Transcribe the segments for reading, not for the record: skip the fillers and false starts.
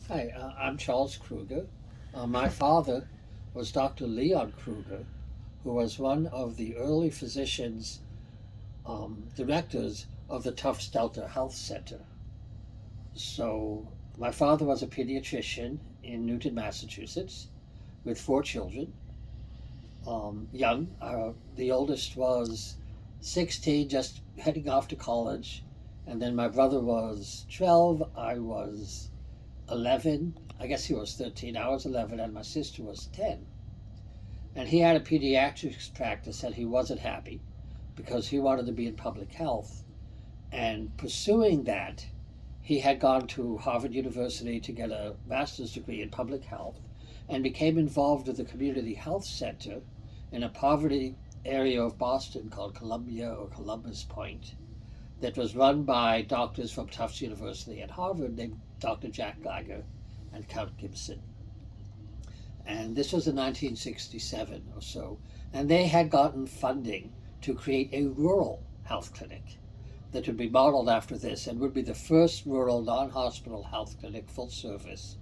Hi, I'm Charles Kruger. My father was Dr. Leon Kruger, who was one of the early physicians, directors of the Tufts Delta Health Center. So, my father was a pediatrician in Newton, Massachusetts, with four children, young. The oldest was 16, just heading off to college. And then my brother was 12, I was 11. I guess he was 13, I was 11, and my sister was 10. And he had a pediatrics practice and he wasn't happy because he wanted to be in public health. And pursuing that, he had gone to Harvard University to get a master's degree in public health and became involved with the community health center in a poverty area of Boston called Columbia or Columbus Point that was run by doctors from Tufts University and Harvard named Dr. Jack Geiger and Count Gibson. And this was in 1967 or so. And they had gotten funding to create a rural health clinic that would be modeled after this and would be the first rural non-hospital health clinic, full service,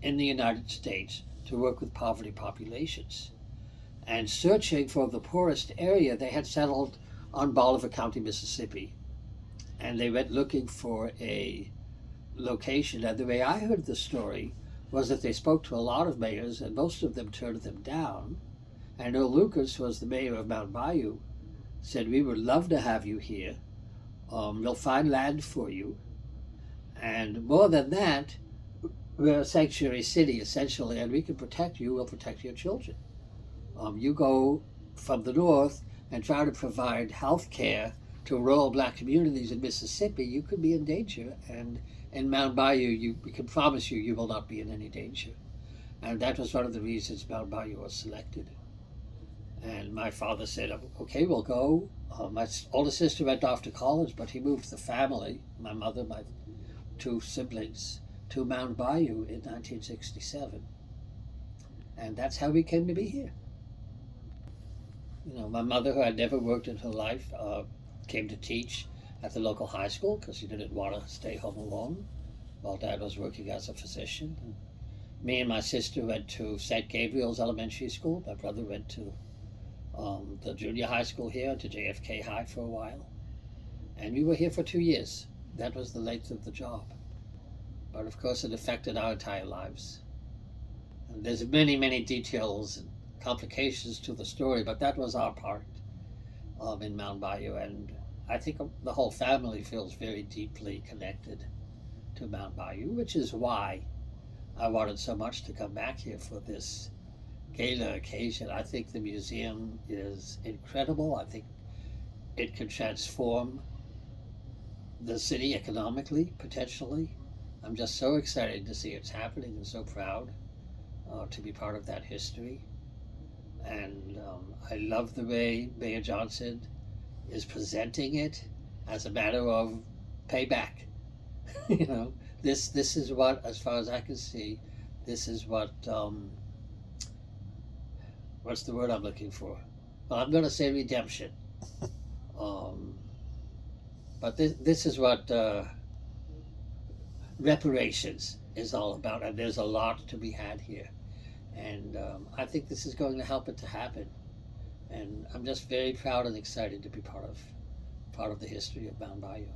in the United States to work with poverty populations. And searching for the poorest area, they had settled on Bolivar County, Mississippi. And they went looking for a location. And the way I heard the story was that they spoke to a lot of mayors, and most of them turned them down. And Earl Lucas, who was the mayor of Mount Bayou, said, "We would love to have you here. We'll find land for you. And more than that, we're a sanctuary city, essentially, and we can protect you. We'll protect your children. You go from the north and try to provide health care to rural black communities in Mississippi, you could be in danger. And in Mount Bayou, we can promise you, you will not be in any danger." And that was one of the reasons Mount Bayou was selected. And my father said, "Okay, we'll go." My older sister went off to college, but he moved the family, my mother, my two siblings, to Mount Bayou in 1967. And that's how we came to be here. My mother, who had never worked in her life, came to teach at the local high school because she didn't want to stay home alone while Dad was working as a physician. And me and my sister went to St. Gabriel's Elementary School. My brother went to the junior high school here, to JFK High for a while. And we were here for 2 years. That was the length of the job. But of course, it affected our entire lives. And there's many, many details and complications to the story, but that was our part in Mount Bayou. And I think the whole family feels very deeply connected to Mount Bayou, which is why I wanted so much to come back here for this gala occasion. I think the museum is incredible. I think it can transform the city economically, potentially. I'm just so excited to see it's happening and so proud to be part of that history. And I love the way Mayor Johnson is presenting it as a matter of payback. you know, this is what, as far as I can see, this is what what's the word I'm looking for? Well, I'm going to say redemption. Um, but this is what reparations is all about, and there's a lot to be had here. And I think this is going to help it to happen. And I'm just very proud and excited to be part of the history of Mount Bayou.